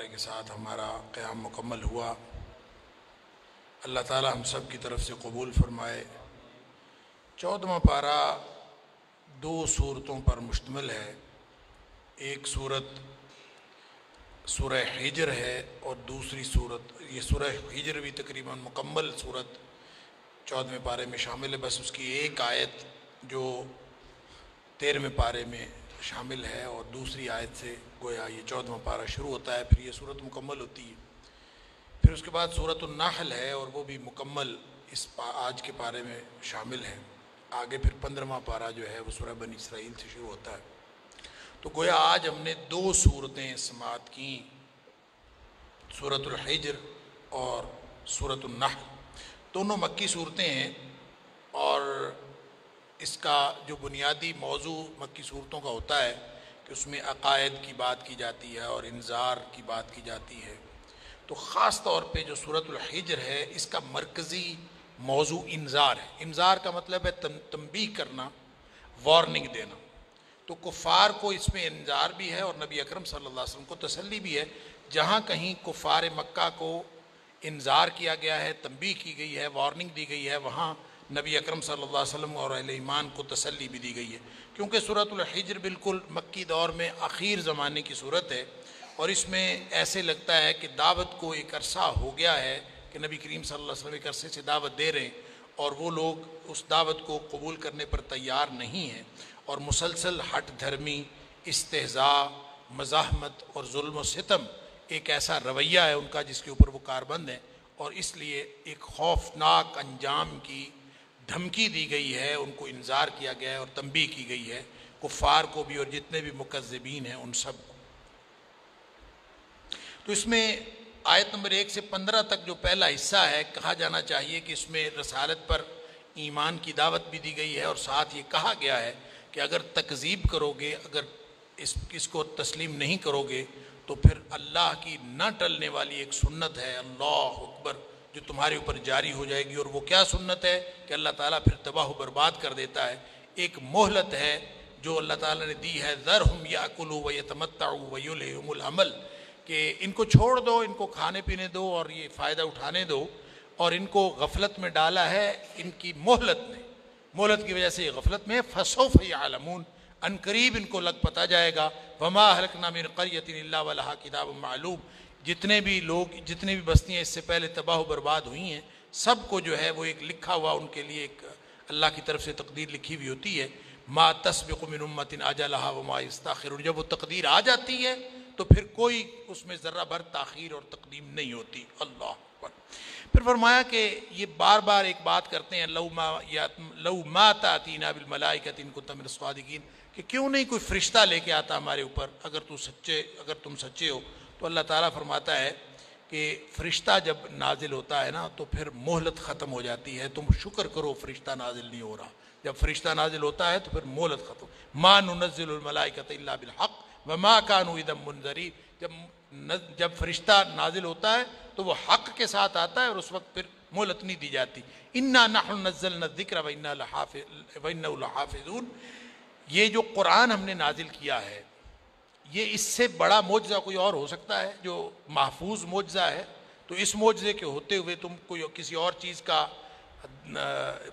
کے ساتھ ہمارا قیام مکمل ہوا۔ اللہ تعالی ہم سب کی طرف سے قبول فرمائے۔ 14واں پارہ 2 صورتوں پر مشتمل ہے۔ ایک صورت سورہ حجر ہے اور دوسری صورت یہ سورہ حجر بھی تقریباً مکمل صورت 14ویں پارے میں شامل ہے، بس اس کی ایک آیت جو 13ویں پارے میں شامل ہے اور دوسری آیت سے گویا یہ 14واں پارہ شروع ہوتا ہے، پھر یہ صورت مکمل ہوتی ہے۔ پھر اس کے بعد سورۃ النحل ہے اور وہ بھی مکمل اس آج کے پارے میں شامل ہے۔ آگے پھر 15واں پارہ جو ہے وہ سورہ بنی اسرائیل سے شروع ہوتا ہے۔ تو گویا آج ہم نے 2 صورتیں سماعت کیں، سورۃ الحجر اور سورۃ النحل۔ دونوں مکی صورتیں ہیں اور اس کا جو بنیادی موضوع مکی صورتوں کا ہوتا ہے کہ اس میں عقائد کی بات کی جاتی ہے اور انذار کی بات کی جاتی ہے۔ تو خاص طور پہ جو سورۃ الحجر ہے اس کا مرکزی موضوع انذار ہے۔ انذار کا مطلب ہے تنبیہ کرنا، وارننگ دینا۔ تو کفار کو اس میں انذار بھی ہے اور نبی اکرم صلی اللہ علیہ وسلم کو تسلی بھی ہے۔ جہاں کہیں کفار مکہ کو انذار کیا گیا ہے، تنبیہ کی گئی ہے، وارننگ دی گئی ہے، وہاں نبی اکرم صلی اللہ علیہ وسلم اور اہل ایمان کو تسلی بھی دی گئی ہے، کیونکہ سورۃ الحجر بالکل مکی دور میں آخر زمانے کی صورت ہے اور اس میں ایسے لگتا ہے کہ دعوت کو ایک عرصہ ہو گیا ہے کہ نبی کریم صلی اللہ علیہ وسلم ایک عرصے سے دعوت دے رہے ہیں اور وہ لوگ اس دعوت کو قبول کرنے پر تیار نہیں ہیں اور مسلسل ہٹ دھرمی، استہزاء، مزاحمت اور ظلم و ستم ایک ایسا رویہ ہے ان کا جس کے اوپر وہ کاربند ہیں، اور اس لیے ایک خوفناک انجام کی دھمکی دی گئی ہے، ان کو انذار کیا گیا ہے اور تنبیہ کی گئی ہے، کفار کو بھی اور جتنے بھی مکذبین ہیں ان سب کو۔ تو اس میں آیت نمبر 1 سے 15 تک جو پہلا حصہ ہے، کہا جانا چاہیے کہ اس میں رسالت پر ایمان کی دعوت بھی دی گئی ہے اور ساتھ یہ کہا گیا ہے کہ اگر تکذیب کرو گے، اگر اس کو تسلیم نہیں کرو گے تو پھر اللہ کی نہ ٹلنے والی ایک سنت ہے، اللہ اکبر، جو تمہارے اوپر جاری ہو جائے گی۔ اور وہ کیا سنت ہے کہ اللہ تعالیٰ پھر تباہ و برباد کر دیتا ہے۔ ایک مہلت ہے جو اللہ تعالیٰ نے دی ہے، ذرہم یاکلوا ویتمتعوا ویلہہم الامل، کہ ان کو چھوڑ دو، ان کو کھانے پینے دو اور یہ فائدہ اٹھانے دو، اور ان کو غفلت میں ڈالا ہے ان کی مہلت نے، مہلت کی وجہ سے یہ غفلت میں، فسوف یعلمون، ان قریب ان کو لگ پتا جائے گا۔ وما اہلکنا من قریۃ الا ولہا کتاب معلوم، جتنے بھی لوگ، جتنی بھی بستیاں اس سے پہلے تباہ و برباد ہوئی ہیں، سب کو جو ہے وہ ایک لکھا ہوا ان کے لیے ایک اللہ کی طرف سے تقدیر لکھی ہوئی ہوتی ہے۔ ما تسبق من امۃ اجلھا وما یستاخرون، جب وہ تقدیر آ جاتی ہے تو پھر کوئی اس میں ذرہ بھر تاخیر اور تقدیم نہیں ہوتی۔ اللہ اکبر۔ پھر فرمایا کہ یہ بار بار ایک بات کرتے ہیں، لو ما تاتینا بالملائکۃ ان کنت من الصادقین، کہ کیوں نہیں کوئی فرشتہ لے کے آتا ہمارے اوپر اگر تم سچے ہو۔ تو اللہ تعالیٰ فرماتا ہے کہ فرشتہ جب نازل ہوتا ہے نا تو پھر مہلت ختم ہو جاتی ہے، تم شکر کرو فرشتہ نازل نہیں ہو رہا۔ جب فرشتہ نازل ہوتا ہے تو پھر مہلت ختم۔ ما ننزل الملائکۃ الا بالحق وما كانوا اذا منذرین، جب فرشتہ نازل ہوتا ہے تو وہ حق کے ساتھ آتا ہے اور اس وقت پھر مہلت نہیں دی جاتی۔ انا نحن نزلنا الذکر وانا لحافظون، یہ جو قرآن ہم نے نازل کیا ہے، یہ اس سے بڑا معجزہ کوئی اور ہو سکتا ہے جو محفوظ معجزہ ہے؟ تو اس معجزے کے ہوتے ہوئے تم کوئی کسی اور چیز کا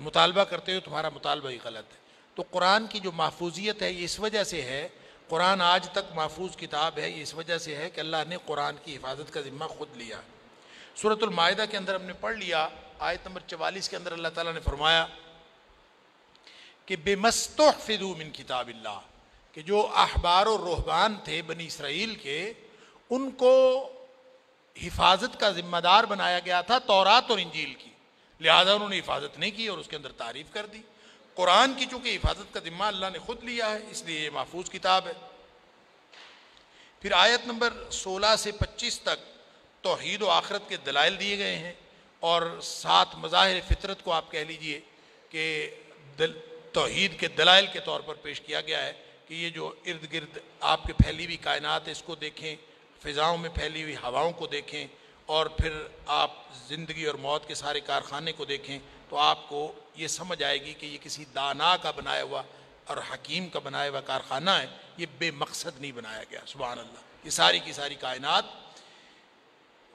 مطالبہ کرتے ہو، تمہارا مطالبہ ہی غلط ہے۔ تو قرآن کی جو محفوظیت ہے یہ اس وجہ سے ہے، قرآن آج تک محفوظ کتاب ہے، یہ اس وجہ سے ہے کہ اللہ نے قرآن کی حفاظت کا ذمہ خود لیا۔ سورۃ المائدہ کے اندر ہم نے پڑھ لیا، آیت نمبر 44 کے اندر اللہ تعالیٰ نے فرمایا کہ بِمَا اسْتُحْفِظُوا مِن کتاب اللہ، کہ جو احبار و رہبان تھے بنی اسرائیل کے، ان کو حفاظت کا ذمہ دار بنایا گیا تھا تورات اور انجیل کی، لہذا انہوں نے حفاظت نہیں کی اور اس کے اندر تعریف کر دی۔ قرآن کی چونکہ حفاظت کا ذمہ اللہ نے خود لیا ہے، اس لیے یہ محفوظ کتاب ہے۔ پھر آیت نمبر 16 سے 25 تک توحید و آخرت کے دلائل دیے گئے ہیں اور 7 مظاہر فطرت کو آپ کہہ لیجئے کہ توحید کے دلائل کے طور پر پیش کیا گیا ہے کہ یہ جو ارد گرد آپ کے پھیلی ہوئی کائنات ہے اس کو دیکھیں، فضاؤں میں پھیلی ہوئی ہواؤں کو دیکھیں، اور پھر آپ زندگی اور موت کے سارے کارخانے کو دیکھیں تو آپ کو یہ سمجھ آئے گی کہ یہ کسی دانا کا بنایا ہوا اور حکیم کا بنایا ہوا کارخانہ ہے، یہ بے مقصد نہیں بنایا گیا۔ سبحان اللہ، یہ ساری کی ساری کائنات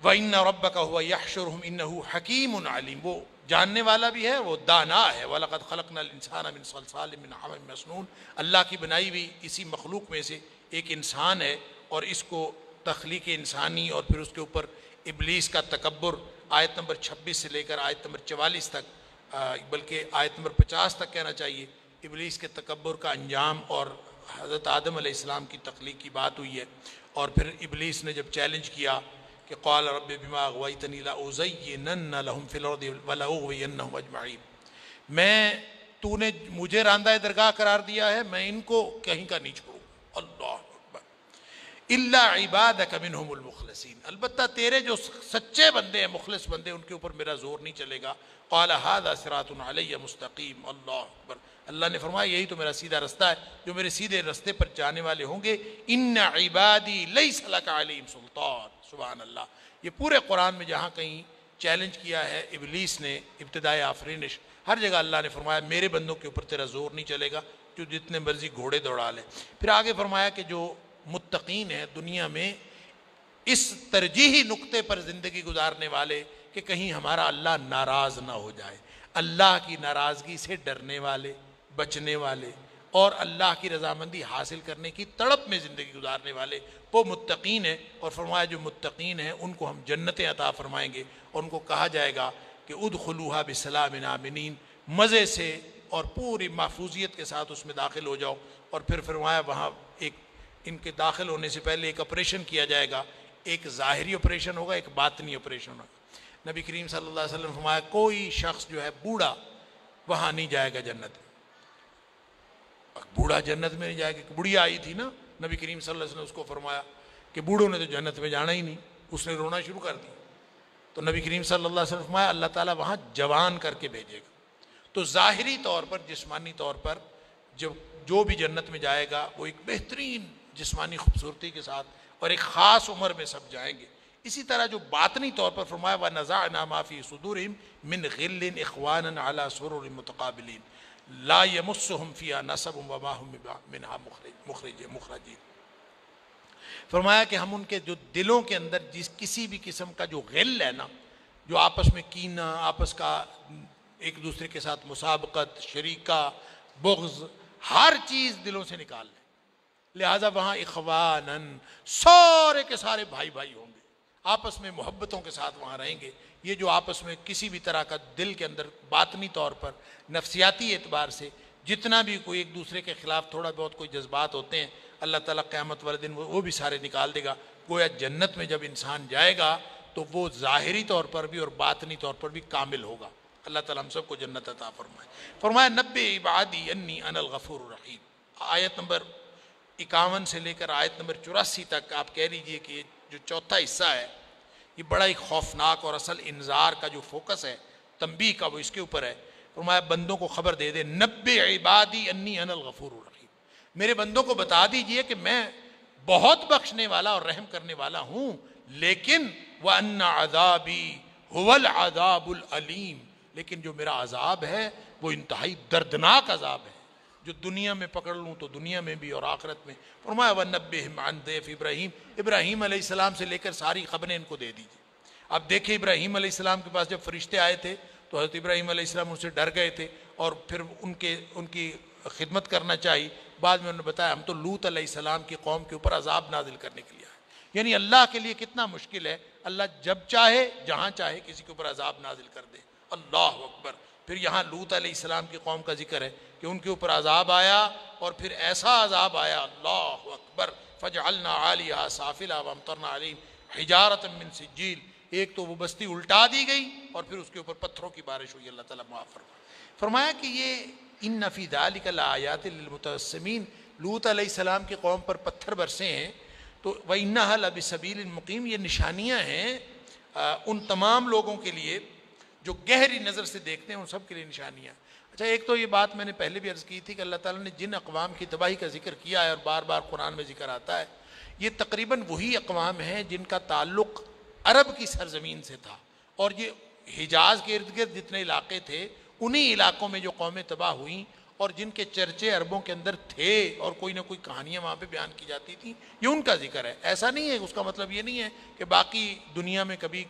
وَإِنَّ رَبَّكَ هُوَ يَحْشُرُهُمْ إِنَّهُ حَكِيمٌ عَلِيمٌ، وہ جاننے والا بھی ہے، وہ دانا ہے۔ وَلَقَدْ خَلَقْنَا الْإِنسَانَ مِنْ صَلْصَالٍ مِنْ حَمَإٍ مَسْنُونٍ، اللہ کی بنائی ہوئی اسی مخلوق میں سے ایک انسان ہے، اور اس کو تخلیق انسانی اور پھر اس کے اوپر ابلیس کا تکبر، آیت نمبر 26 سے لے کر آیت نمبر 44 تک، بلکہ آیت نمبر 50 تک کہنا چاہیے، ابلیس کے تکبر کا انجام اور حضرت آدم علیہ السلام کی تخلیق کی بات ہوئی ہے۔ اور پھر ابلیس نے جب چیلنج کیا کہ قال رب بما اغویتنی لأزینن لهم فی الارض ولأغوینہم اجمعین، تو نے مجھے راندہ درگاہ قرار دیا ہے، میں ان کو کہیں کا نہیں چھوڑوں۔ اللہ اکبر۔ الا عبادک منہم المخلصین، البتہ تیرے جو سچے بندے ہیں، مخلص بندے، ان کے اوپر میرا زور نہیں چلے گا۔ قال ھذا صراط علی مستقیم، اللہ اکبر۔ اللہ نے فرمایا یہی تو میرا سیدھا رستہ ہے، جو میرے سیدھے رستے پر جانے والے ہوں گے۔ ان عبادی لیس لک علیہم سلطان، سبحان اللہ۔ یہ پورے قرآن میں جہاں کہیں چیلنج کیا ہے ابلیس نے ابتدائے آفرینش، ہر جگہ اللہ نے فرمایا میرے بندوں کے اوپر تیرا زور نہیں چلے گا، جو جتنے مرضی گھوڑے دوڑا لے۔ پھر آگے فرمایا کہ جو متقین ہیں دنیا میں اس ترجیحی نقطے پر زندگی گزارنے والے کہ کہیں ہمارا اللہ ناراض نہ ہو جائے، اللہ کی ناراضگی سے ڈرنے والے، بچنے والے، اور اللہ کی رضامندی حاصل کرنے کی تڑپ میں زندگی گزارنے والے، وہ متقین ہیں۔ اور فرمایا جو متقین ہیں ان کو ہم جنتیں عطا فرمائیں گے، اور ان کو کہا جائے گا کہ ادخلوها بسلام آمنین، مزے سے اور پوری محفوظیت کے ساتھ اس میں داخل ہو جاؤ۔ اور پھر فرمایا وہاں ایک ان کے داخل ہونے سے پہلے ایک آپریشن کیا جائے گا، ایک ظاہری آپریشن ہوگا، ایک باطنی آپریشن ہوگا۔ نبی کریم صلی اللہ علیہ وسلم فرمایا کوئی شخص جو ہے بوڑھا وہاں نہیں جائے گا جنت میں، بوڑھا جنت میں نہیں جائے گا۔ بڑھیا آئی تھی نا، نبی کریم صلی اللہ علیہ وسلم اس کو فرمایا کہ بوڑھوں نے تو جنت میں جانا ہی نہیں، اس نے رونا شروع کر دی۔ تو نبی کریم صلی اللہ علیہ وسلم فرمایا اللہ تعالیٰ وہاں جوان کر کے بھیجے گا۔ تو ظاہری طور پر، جسمانی طور پر جو بھی جنت میں جائے گا وہ ایک بہترین جسمانی خوبصورتی کے ساتھ اور ایک خاص عمر میں سب جائیں گے۔ اسی طرح جو باطنی طور پر فرمایا وَنَزَعْنَا مَا فِي صُدُورِهِمْ مِنْ غِلٍّ إِخْوَانًا عَلَى سُرُرٍ مُتَقَابِلِينَ لَا يَمُسُّهُمْ فِيهَا نَصَبٌ وَمَا هُمْ مِنْهَا مُخْرَجِينَ۔ فرمایا کہ ہم ان کے جو دلوں کے اندر کسی بھی قسم کا جو غل ہے نا، جو آپس میں کینہ، آپس کا ایک دوسرے کے ساتھ مسابقت، شریکہ، بغض، ہر چیز دلوں سے نکال لیں۔ لہٰذا وہاں اخواناً، سارے کے سارے بھائی بھائی ہوں گے، آپس میں محبتوں کے ساتھ وہاں رہیں گے۔ یہ جو آپس میں کسی بھی طرح کا دل کے اندر باطنی طور پر نفسیاتی اعتبار سے جتنا بھی کوئی ایک دوسرے کے خلاف تھوڑا بہت کوئی جذبات ہوتے ہیں، اللہ تعالیٰ قیامت والے دن وہ بھی سارے نکال دے گا۔ گویا جنت میں جب انسان جائے گا تو وہ ظاہری طور پر بھی اور باطنی طور پر بھی کامل ہوگا۔ اللہ تعالیٰ ہم سب کو جنت عطا فرمائے۔ فرمایا نبئ عبادی انی انا الغفور الرحیم۔ آیت نمبر 51 سے لے کر آیت نمبر 84 تک آپ کہہ لیجئے کہ یہ جو چوتھا حصہ ہے یہ بڑا ہی خوفناک اور اصل انذار کا جو فوکس ہے، تنبیہ کا، وہ اس کے اوپر ہے۔ فرمایا بندوں کو خبر دے دے، نبئ عبادی انی انا الغفور الرحیم، میرے بندوں کو بتا دیجئے کہ میں بہت بخشنے والا اور رحم کرنے والا ہوں، لیکن وَأَنَّ عَذَابِي هُوَ الْعَذَابُ الْعَلِيمُ، لیکن جو میرا عذاب ہے وہ انتہائی دردناک عذاب ہے، جو دنیا میں پکڑ لوں تو دنیا میں بھی اور آخرت میں۔ فرمایا وَنَبِّهِمْ عَنْ ضَيْفِ ابراہیم، ابراہیم علیہ السلام سے لے کر ساری خبریں ان کو دے دیجیے۔ اب دیکھیں ابراہیم علیہ السلام کے پاس جب فرشتے آئے تھے تو حضرت ابراہیم علیہ السلام ان سے ڈر گئے تھے اور پھر ان کی خدمت کرنا چاہیے۔ بعد میں انہوں نے بتایا ہم تو لوط علیہ السلام کی قوم کے اوپر عذاب نازل کرنے کے لیے آئے۔ یعنی اللہ کے لیے کتنا مشکل ہے، اللہ جب چاہے جہاں چاہے کسی کے اوپر عذاب نازل کر دے۔ اللہ اکبر۔ پھر یہاں لوط علیہ السلام کی قوم کا ذکر ہے کہ ان کے اوپر عذاب آیا اور پھر ایسا عذاب آیا، اللہ اکبر، فجعلنا عالیہا سافلہا وامطرنا علیہم حجارۃ من سجیل، ایک تو وہ بستی الٹا دی گئی اور پھر اس کے اوپر پتھروں کی بارش ہوئی۔ اللہ تعالیٰ معاف فرمایا کہ یہ ان فی ذلک لآیات للمتوسمین، لوط علیہ السلام کی قوم پر پتھر برسے ہیں تو وَإِنَّهَا لَبِسَبِيلٍ مُقِيمٍ، یہ نشانیاں ہیں ان تمام لوگوں کے لیے جو گہری نظر سے دیکھتے ہیں، ان سب کے لیے نشانیاں۔ اچھا، ایک تو یہ بات میں نے پہلے بھی عرض کی تھی کہ اللہ تعالیٰ نے جن اقوام کی تباہی کا ذکر کیا ہے اور بار بار قرآن میں ذکر آتا ہے، یہ تقریباً وہی اقوام ہیں جن کا تعلق عرب کی سرزمین سے تھا، اور یہ حجاز کے ارد گرد جتنے علاقے تھے انہی علاقوں میں جو قومیں تباہ ہوئیں اور جن کے چرچے عربوں کے اندر تھے اور کوئی نہ کوئی کہانیاں وہاں پہ بیان کی جاتی تھیں، یہ ان کا ذکر ہے۔ ایسا نہیں ہے، اس کا مطلب یہ نہیں ہے کہ باقی دنیا میں کبھی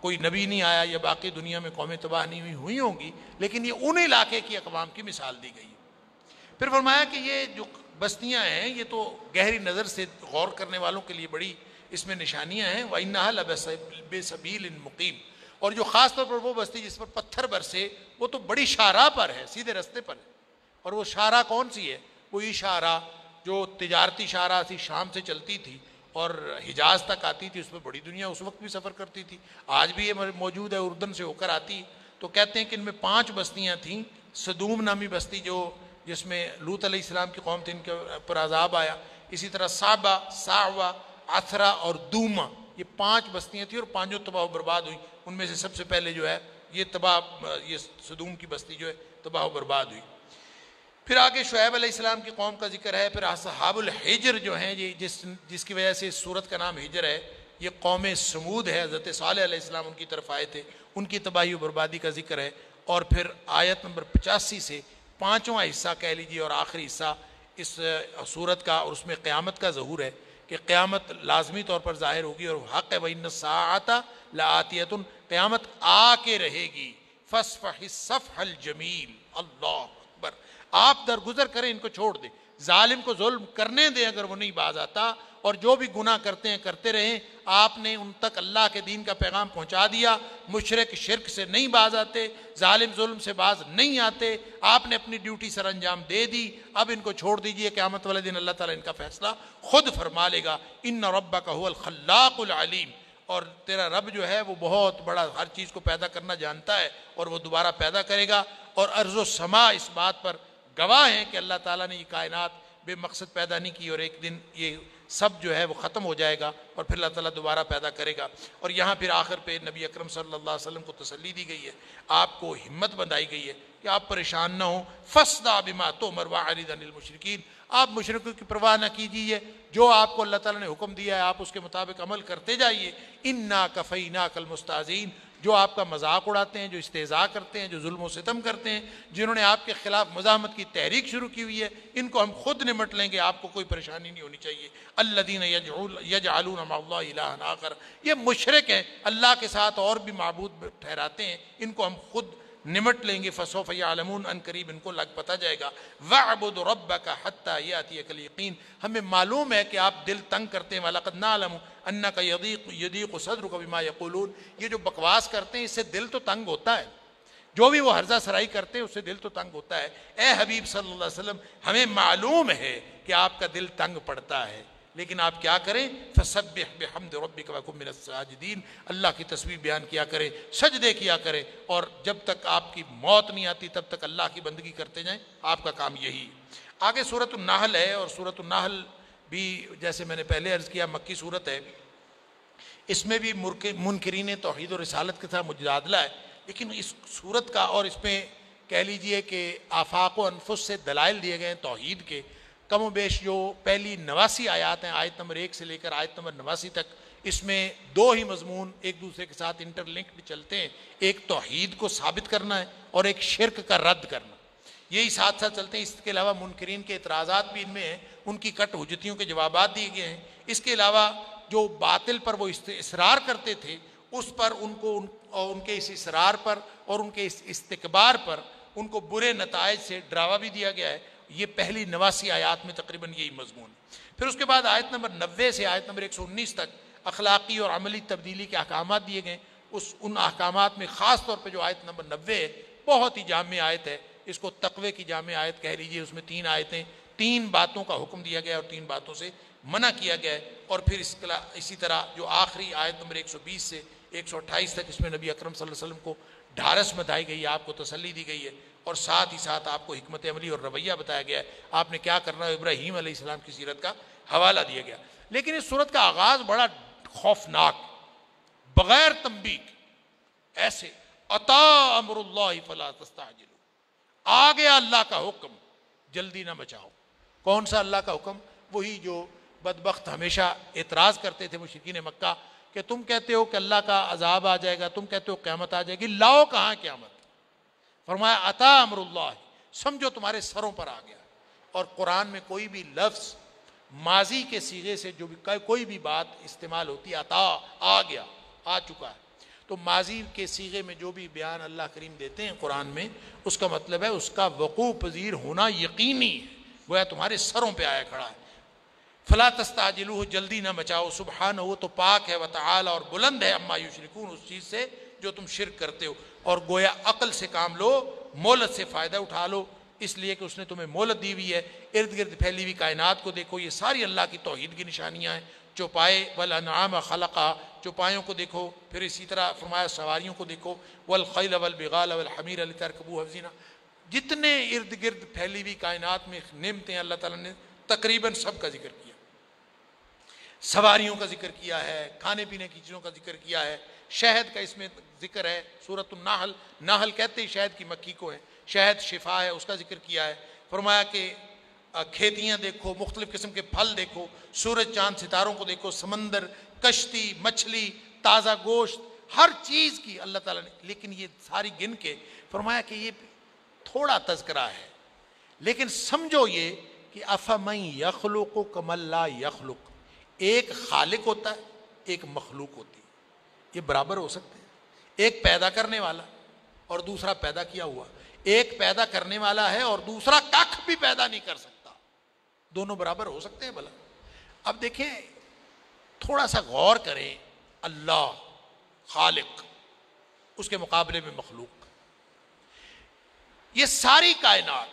کوئی نبی نہیں آیا یا باقی دنیا میں قومیں تباہ نہیں ہوئی ہوں گی، لیکن یہ ان علاقے کی اقوام کی مثال دی گئی ہے۔ پھر فرمایا کہ یہ جو بستیاں ہیں یہ تو گہری نظر سے غور کرنے والوں کے لیے بڑی اس میں نشانیاں ہیں، وَإِنَّهَا لَبِسَبِيلٍ مُقِيمٍ، اور جو خاص طور پر وہ بستی جس پر پتھر برسے وہ تو بڑی شاہراہ پر ہے، سیدھے رستے پر ہے۔ اور وہ شاہراہ کون سی ہے؟ وہی شاہراہ جو تجارتی شاہراہ تھی، شام سے چلتی تھی اور حجاز تک آتی تھی، اس میں بڑی دنیا اس وقت بھی سفر کرتی تھی، آج بھی یہ موجود ہے، اردن سے ہو کر آتی۔ تو کہتے ہیں کہ ان میں 5 بستیاں تھیں۔ صدوم نامی بستی جس میں لوط علیہ السلام کی قوم تھی، ان کے پر عذاب آیا۔ اسی طرح صابہ، ساعوہ، عثرہ اور دوما، یہ 5 بستیاں تھیں اور 5 تباہ و برباد ہوئی۔ ان میں سے سب سے پہلے جو ہے یہ صدوم کی بستی جو ہے تباہ و برباد ہوئی۔ پھر آگے شعیب علیہ السلام کی قوم کا ذکر ہے، پھر اصحاب الحجر جو ہیں، جس کی وجہ سے اس سورت کا نام ہجر ہے، یہ قوم سمود ہے، حضرت صالح علیہ السلام ان کی طرف آئے تھے، ان کی تباہی و بربادی کا ذکر ہے۔ اور پھر آیت نمبر 85 سے 5واں حصہ کہہ لیجیے اور آخری حصہ اس سورت کا، اور اس میں قیامت کا ظہور ہے کہ قیامت لازمی طور پر ظاہر ہوگی اور حق ہے، وَإِنَّ السَّاعَةَ لَآتِيَةٌ، قیامت آ کے رہے گی، فَاصْفَحِ الصَّفْحَ الْجَمِيلَ، اللہ اکبر، آپ درگزر کریں، ان کو چھوڑ دیں، ظالم کو ظلم کرنے دیں اگر وہ نہیں باز آتا، اور جو بھی گناہ کرتے ہیں کرتے رہیں۔ آپ نے ان تک اللہ کے دین کا پیغام پہنچا دیا، مشرک شرک سے نہیں باز آتے، ظالم ظلم سے باز نہیں آتے، آپ نے اپنی ڈیوٹی سر انجام دے دی، اب ان کو چھوڑ دیجئے، قیامت والے دن اللہ تعالیٰ ان کا فیصلہ خود فرما لے گا۔ ان ربک هو الخلاق العلیم، اور تیرا رب جو ہے وہ بہت بڑا، ہر چیز کو پیدا کرنا جانتا ہے اور وہ دوبارہ پیدا کرے گا۔ اور ارض و سما اس بات پر گواہ ہیں کہ اللہ تعالیٰ نے یہ کائنات بے مقصد پیدا نہیں کی، اور ایک دن یہ سب جو ہے وہ ختم ہو جائے گا اور پھر اللہ تعالیٰ دوبارہ پیدا کرے گا۔ اور یہاں پھر آخر پہ نبی اکرم صلی اللہ علیہ وسلم کو تسلی دی گئی ہے، آپ کو ہمت بندائی گئی ہے کہ آپ پریشان نہ ہوں، فَاصْدَعْ بِمَا تُؤْمَرُ وَأَعْرِضْ عَنِ الْمُشْرِكِينَ، آپ مشرکوں کی پرواہ نہ کیجیے، جو آپ کو اللہ تعالیٰ نے حکم دیا ہے آپ اس کے مطابق عمل کرتے جائیے۔ اِنَّا كَفَيْنَاكَ الْمُسْتَهْزِئِينَ، جو آپ کا مذاق اڑاتے ہیں، جو استہزاء کرتے ہیں، جو ظلم و ستم کرتے ہیں، جنہوں نے آپ کے خلاف مزاحمت کی تحریک شروع کی ہوئی ہے، ان کو ہم خود نمٹ لیں گے، آپ کو کوئی پریشانی نہیں ہونی چاہیے۔ الذین یجعلون مع اللہ الہا آخر، یہ مشرک ہیں، اللہ کے ساتھ اور بھی معبود ٹھہراتے ہیں، ان کو ہم خود نمٹ لیں گے۔ فسوف یعلمون، ان قریب ان کو لگ پتہ جائے گا۔ وَاعْبُدْ رَبَّكَ حَتَّى يَأْتِيَكَ الْيَقِينُ، ہمیں معلوم ہے کہ آپ دل تنگ کرتے ہیں، وَلَقَدْ نَعْلَمُ أَنَّكَ يَضِيقُ صَدْرُكَ بِمَا يَقُولُونَ، یہ جو بکواس کرتے ہیں اس سے دل تو تنگ ہوتا ہے، جو بھی وہ ہرزہ سرائی کرتے ہیں اس سے دل تو تنگ ہوتا ہے۔ اے حبیب صلی اللہ علیہ وسلم، ہمیں معلوم ہے کہ آپ کا دل تنگ پڑتا ہے، لیکن آپ کیا کریں؟ فَسَبِّحْ بِحَمْدِ رَبِّكَ وَكُن مِّنَ السَّاجِدِينَ، اللہ کی تسبیح بیان کیا کریں، سجدے کیا کریں، اور جب تک آپ کی موت نہیں آتی تب تک اللہ کی بندگی کرتے جائیں، آپ کا کام یہی۔ آگے سورۃ النحل ہے، اور سورۃ النحل بھی جیسے میں نے پہلے عرض کیا مکی سورت ہے، اس میں بھی منکرین توحید و رسالت کے ساتھ مجادلہ ہے، لیکن اس سورت کا اور اس میں کہہ لیجئے کہ آفاق و انفس سے دلائل دیے گئے ہیں توحید کے، کم و بیش جو پہلی 89 آیات ہیں، آیت نمبر 1 سے لے کر آیت نمبر 89 تک، اس میں 2 ہی مضمون ایک دوسرے کے ساتھ انٹرلنکڈ چلتے ہیں، ایک توحید کو ثابت کرنا ہے اور ایک شرک کا رد کرنا، یہی ساتھ ساتھ چلتے ہیں۔ اس کے علاوہ منکرین کے اعتراضات بھی ان میں ہیں، ان کی کٹ حجتیوں کے جوابات دیے گئے ہیں۔ اس کے علاوہ جو باطل پر وہ اصرار کرتے تھے، اس پر ان کے اس اصرار پر اور ان کے اس استکبار پر ان کو برے نتائج سے ڈراوا بھی دیا گیا ہے۔ یہ پہلی 89 آیات میں تقریباً یہی مضمون۔ پھر اس کے بعد آیت نمبر 90 سے آیت نمبر 119 تک اخلاقی اور عملی تبدیلی کے احکامات دیے گئے۔ ان احکامات میں خاص طور پہ جو آیت نمبر 90 ہے، بہت ہی جامع آیت ہے، اس کو تقوی کی جامع آیت کہہ لیجئے۔ اس میں 3 آیتیں، 3 باتوں کا حکم دیا گیا اور 3 باتوں سے منع کیا گیا ہے۔ اور پھر اسی طرح جو آخری آیت نمبر 120 سے 128 تک، اس میں نبی اکرم صلی اللہ علیہ وسلم کو ڈھارس بتائی گئی ہے، آپ کو تسلی دی گئی ہے، اور ساتھ ہی ساتھ آپ کو حکمت عملی اور رویہ بتایا گیا ہے، آپ نے کیا کرنا ہے۔ ابراہیم علیہ السلام کی سیرت کا حوالہ دیا گیا۔ لیکن اس سورت کا آغاز بڑا خوفناک، بغیر تنبیہ، ایسے اتا امر اللہ فلا تستعجلوا، آ گیا اللہ کا حکم، جلدی نہ مچاؤ۔ کون سا اللہ کا حکم؟ وہی جو بدبخت ہمیشہ اعتراض کرتے تھے مشرکین مکہ کہ تم کہتے ہو کہ اللہ کا عذاب آ جائے گا، تم کہتے ہو قیامت آ جائے گی، لاؤ کہاں قیامت؟ فرمایا اتا امر اللہ، سمجھو تمہارے سروں پر آ گیا. اور قرآن میں کوئی بھی لفظ ماضی کے صیغے سے جو بھی کوئی بھی بات استعمال ہوتی ہے، عطا آ گیا، آ چکا ہے، تو ماضی کے صیغے میں جو بھی بیان اللہ کریم دیتے ہیں قرآن میں، اس کا مطلب ہے اس کا وقوع پذیر ہونا یقینی ہے، گویا تمہارے سروں پہ آیا کھڑا ہے. فلا تستعجلوہ، جلدی نہ مچاؤ، سبحانہ، وہ تو پاک ہے، وتعالی، اور بلند ہے، اما یشرکون، اس چیز سے جو تم شرک کرتے ہو. اور گویا عقل سے کام لو، مہلت سے فائدہ اٹھا لو، اس لیے کہ اس نے تمہیں مہلت دی ہوئی ہے. ارد گرد پھیلی ہوئی کائنات کو دیکھو، یہ ساری اللہ کی توحید کی نشانیاں ہیں. چوپائے والانعام خلقا، چوپایوں کو دیکھو، پھر اسی طرح فرمایا سواریوں کو دیکھو، والخیل والبغال والحمیر لترکبوها وزینہ. جتنے ارد گرد پھیلی ہوئی کائنات میں نعمتیں اللہ تعالیٰ نے تقریباً سب کا ذکر کیا. سواریوں کا ذکر کیا ہے، کھانے پینے کی چیزوں کا ذکر کیا ہے، شہد کا اس میں ذکر ہے. سورۃ النحل، نحل کہتے ہی شہد کی مکھی کو ہے، شہد شفا ہے، اس کا ذکر کیا ہے. فرمایا کہ کھیتیاں دیکھو، مختلف قسم کے پھل دیکھو، سورج چاند ستاروں کو دیکھو، سمندر، کشتی، مچھلی، تازہ گوشت، ہر چیز کی اللہ تعالیٰ نے. لیکن یہ ساری گن کے فرمایا کہ یہ تھوڑا تذکرہ ہے، لیکن سمجھو یہ کہ افمن یخلق کمن لا یخلق، ایک خالق ہوتا ہے، ایک مخلوق ہوتی ہے، یہ برابر ہو سکتے ہیں؟ ایک پیدا کرنے والا اور دوسرا پیدا کیا ہوا. ایک پیدا کرنے والا ہے اور دوسرا کخ بھی پیدا نہیں کر سکتا، دونوں برابر ہو سکتے ہیں بھلا؟ اب دیکھیں، تھوڑا سا غور کریں، اللہ خالق، اس کے مقابلے میں مخلوق. یہ ساری کائنات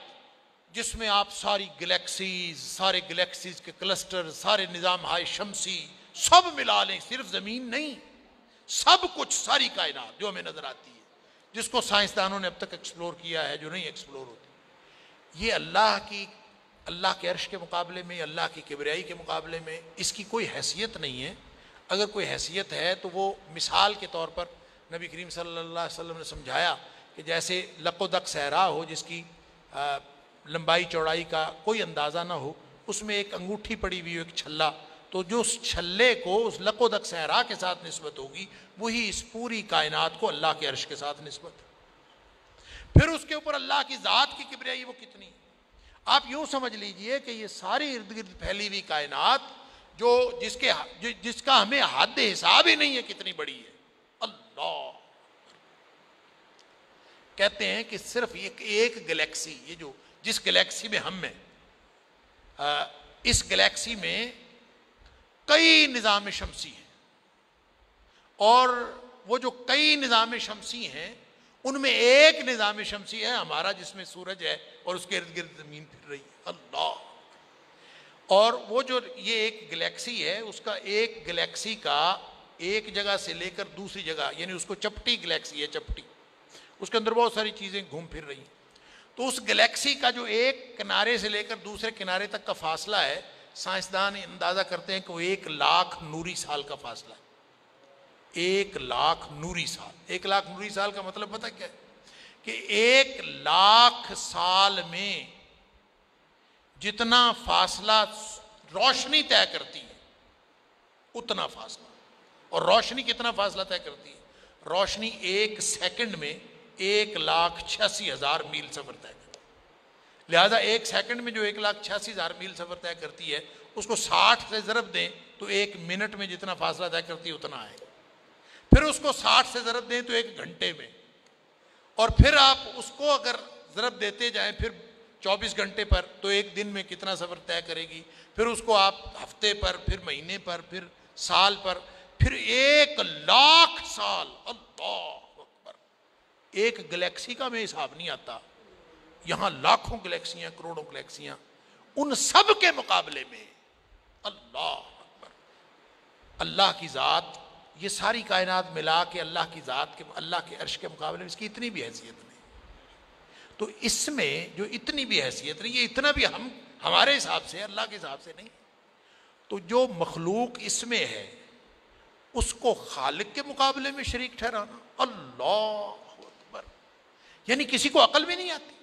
جس میں آپ ساری گلیکسیز، سارے گلیکسیز کے کلسٹر، سارے نظام ہائے شمسی سب ملا لیں، صرف زمین نہیں، سب کچھ، ساری کائنات جو ہمیں نظر آتی ہے، جس کو سائنسدانوں نے اب تک ایکسپلور کیا ہے، جو نہیں ایکسپلور ہوتی، یہ اللہ کے عرش کے مقابلے میں، اللہ کی کبریائی کے مقابلے میں اس کی کوئی حیثیت نہیں ہے. اگر کوئی حیثیت ہے تو وہ مثال کے طور پر نبی کریم صلی اللہ علیہ وسلم نے سمجھایا کہ جیسے لق و دق صحرا ہو، جس کی لمبائی چوڑائی کا کوئی اندازہ نہ ہو، اس میں ایک انگوٹھی پڑی ہوئی ہو، ایک چھلا، تو جو اس چھلے کو اس لق و دق صحرا کے ساتھ نسبت ہوگی، وہی اس پوری کائنات کو اللہ کے عرش کے ساتھ نسبت. پھر اس کے اوپر اللہ کی ذات کی کبریائی وہ کتنی. آپ یوں سمجھ لیجئے کہ یہ ساری ارد گرد پھیلی ہوئی کائنات جس کا ہمیں حد حساب ہی نہیں ہے کتنی بڑی ہے. اللہ کہتے ہیں کہ صرف ایک گلیکسی، یہ جو جس گلیکسی میں ہم ہیں، اس گلیکسی میں کئی نظام شمسی ہیں، اور وہ جو کئی نظام شمسی ہیں ان میں ایک نظام شمسی ہے ہمارا، جس میں سورج ہے اور اس کے ارد گرد زمین پھر رہی ہے. اللہ. اور وہ جو یہ ایک گلیکسی ہے، اس کا ایک گلیکسی کا ایک جگہ سے لے کر دوسری جگہ، یعنی اس کو چپٹی گلیکسی ہے، چپٹی، اس کے اندر بہت ساری چیزیں گھوم پھر رہی ہیں. تو اس گلیکسی کا جو ایک کنارے سے لے کر دوسرے کنارے تک کا فاصلہ ہے، سائنسدان اندازہ کرتے ہیں کہ وہ 1,00,000 نوری سال کا فاصلہ ہے. 1,00,000 نوری سال. 1,00,000 نوری سال کا مطلب پتہ کیا ہے؟ کہ 1,00,000 سال میں جتنا فاصلہ روشنی طے کرتی ہے اتنا فاصلہ. اور روشنی کتنا فاصلہ طے کرتی ہے؟ روشنی 1 سیکنڈ میں 1,86,000 میل سفر طے کرتی ہے. لہذا 1 سیکنڈ میں جو 1,86,000 میل سفر طے کرتی ہے، اس کو 60 سے ضرب دیں تو 1 منٹ میں جتنا فاصلہ طے کرتی ہے اتنا آئے گا. پھر اس کو 60 سے ضرب دیں تو 1 گھنٹے میں، اور پھر آپ اس کو اگر ضرب دیتے جائیں پھر 24 گھنٹے پر، تو 1 دن میں کتنا سفر طے کرے گی. پھر اس کو آپ ہفتے پر، پھر مہینے پر، پھر سال پر، پھر 1,00,000 سال. اللہ اکبر. ایک گلیکسی کا میں حساب نہیں آتا، یہاں لاکھوں گلیکسیاں، کروڑوں گلیکسیاں، ان سب کے مقابلے میں اللہ اکبر. اللہ کی ذات، یہ ساری کائنات ملا کے اللہ کی ذات کے، اللہ کے عرش کے مقابلے میں اس کی اتنی بھی حیثیت نہیں. تو اس میں جو اتنی بھی حیثیت نہیں، یہ اتنا بھی ہمارے حساب سے، اللہ کے حساب سے نہیں. تو جو مخلوق اس میں ہے اس کو خالق کے مقابلے میں شریک ٹھہرانا، اللہ اکبر. یعنی کسی کو عقل بھی نہیں آتی.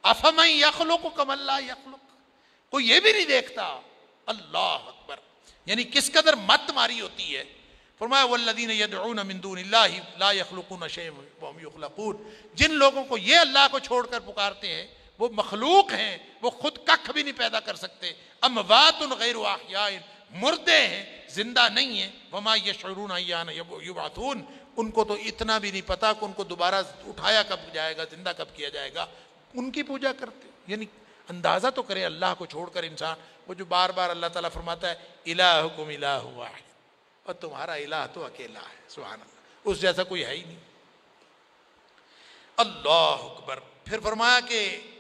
افمن یخلق کمن لا یخلق، کوئی یہ بھی نہیں دیکھتا. اللہ اکبر. یعنی کس قدر مت ماری ہوتی ہے. فرمایا والذین یدعون من دون اللہ لا یخلقون شیئا وهم یخلقون، جن لوگوں کو یہ اللہ کو چھوڑ کر پکارتے ہیں وہ مخلوق ہیں، وہ خود ککھ بھی نہیں پیدا کر سکتے. اموات غیر احیاء، مردے ہیں، زندہ نہیں ہیں. وما یشعرون ایان یبعثون، ان کو تو اتنا بھی نہیں پتا کہ ان کو دوبارہ اٹھایا کب جائے گا، زندہ کب کیا جائے گا. ان کی پوجا کرتے. یعنی اندازہ تو کرے اللہ کو چھوڑ کر انسان، وہ جو بار بار اللہ تعالیٰ فرماتا ہے الہکم الہ واحد، اور تمہارا الہ تو اکیلا ہے. سبحان اللہ، اس جیسا کوئی ہے ہی نہیں. اللہ اکبر. پھر فرمایا کہ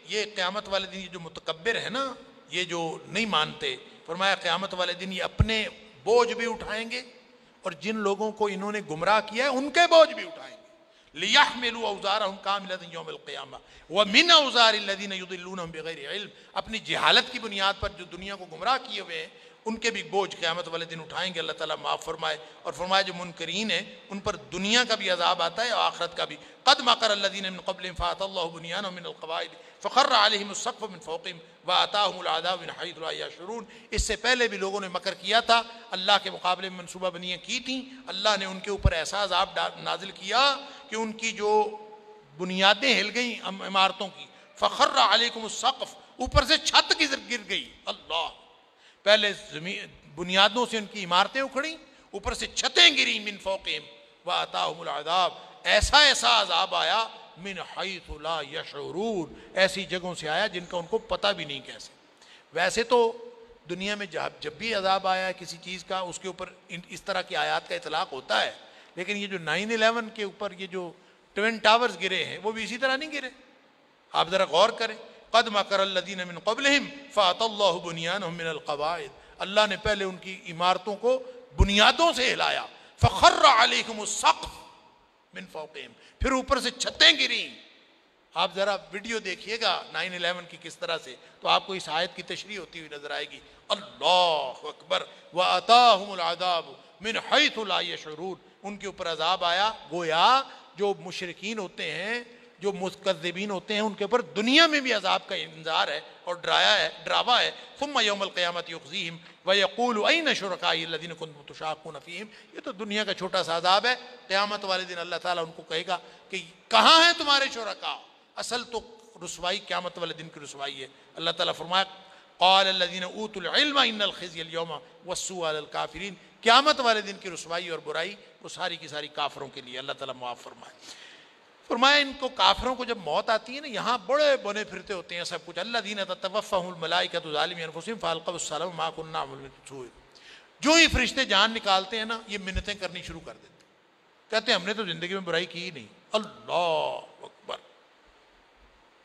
یہ قیامت والے دن یہ جو متکبر ہے نا، یہ جو نہیں مانتے، فرمایا قیامت والے دن یہ اپنے بوجھ بھی اٹھائیں گے اور جن لوگوں کو انہوں نے گمراہ کیا ہے ان کے بوجھ بھی اٹھائیں گے. لِيَحْمِلُوا أَوْزَارَهُمْ كَامِلَةً يَوْمَ الْقِيَامَةِ وَمِنْ أَوْزَارِ الَّذِينَ يُضِلُّونَهُمْ بِغَيْرِ عِلْمٍ. اپنی جہالت کی بنیاد پر جو دنیا کو گمراہ کیے ہوئے ہیں ان کے بھی بوجھ قیامت والے دن اٹھائیں گے. اللہ تعالیٰ معاف فرمائے. اور فرمایا جو منکرین ہیں ان پر دنیا کا بھی عذاب آتا ہے اور آخرت کا بھی. قَدْ مَكَرَ الَّذِينَ مِنْ قَبْلِهِمْ فَأَتَى اللَّهُ بُنْيَانَهُم مِنَ الْقَوَاعِدِ فَخَرَّ عَلَيْهِمُ السَّقْفُ مِنْ فَوْقِهِمْ وَأَتَاهُمُ الْعَذَابُ مِنْ حَيْثُ لَا يَشْعُرُونَ. اس سے پہلے بھی لوگوں نے مکر کیا تھا، اللہ کے مقابلے میں منصوبہ بندیاں کی تھیں. اللہ نے ان کے اوپر ایسا عذاب نازل کیا کہ ان کی جو بنیادیں ہل گئیں عمارتوں کی. فخر علیکم السقف، اوپر سے چھت گر گئی. اللہ، پہلے زمین بنیادوں سے ان کی عمارتیں اکھڑیں، اوپر سے چھتیں گری. من فوقہم واتاہم العذاب، ایسا عذاب آیا. من حیث لا یشعرون، ایسی جگہوں سے آیا جن کا ان کو پتہ بھی نہیں کیسے. ویسے تو دنیا میں جب بھی عذاب آیا ہے کسی چیز کا اس کے اوپر اس طرح کی آیات کا اطلاق ہوتا ہے، لیکن یہ جو 9/11 کے اوپر یہ جو ٹوین ٹاورز گرے ہیں وہ بھی اسی طرح نہیں گرے. آپ ذرا غور کریں. قد مکر الذین من قبلہم فأتی اللہ بنیانہم من القواعد، اللہ نے پہلے ان کی عمارتوں کو بنیادوں سے ہلایا. فخر علیہم السقف من فوقہم، پھر اوپر سے چھتیں گریں. آپ ذرا ویڈیو دیکھیے گا 9/11 کی کس طرح سے، تو آپ کو اس آیت کی تشریح ہوتی ہوئی نظر آئے گی. اللہ اکبر. وَأَتَاهُمُ الْعَذَابُ مِنْ حَيْثُ لَا يَشْعُرُونَ، ان کے اوپر عذاب آیا گویا جو مشرکین ہوتے ہیں، جو مکذبین ہوتے ہیں، ان کے اوپر دنیا میں بھی عذاب کا انذار ہے اور ڈراوا ہے. ثم یوم القیامت یخزیہم ویقول این شرکائی الذین کنتم تشاقون فیہم. یہ تو دنیا کا چھوٹا سا عذاب ہے. قیامت والے دن اللہ تعالیٰ ان کو کہے گا کہ کہاں ہیں تمہارے شرکا. اصل تو رسوائی قیامت والے دن کی رسوائی ہے. اللہ تعالیٰ فرمایا قال الذین اوتوا العلم ان الخزی اليوم والسوء علی الکافرین. قیامت والے دن کی رسوائی اور برائی وہ ساری کی ساری کافروں کے لیے. اللہ تعالیٰ معاف فرمائے. فرمایا ان کو کافروں کو جب موت آتی ہے نا، یہاں بڑے بنے پھرتے ہوتے ہیں سب کچھ. الذین تتوفاہم الملائکۃ ظالمی انفسہم فالقوا السلام ما کنا نعمل من سوء. جو ہی فرشتے جان نکالتے ہیں نا، یہ منتیں کرنی شروع کر دیتے، کہتے ہیں ہم نے تو زندگی میں برائی کی ہی نہیں. اللہ اکبر.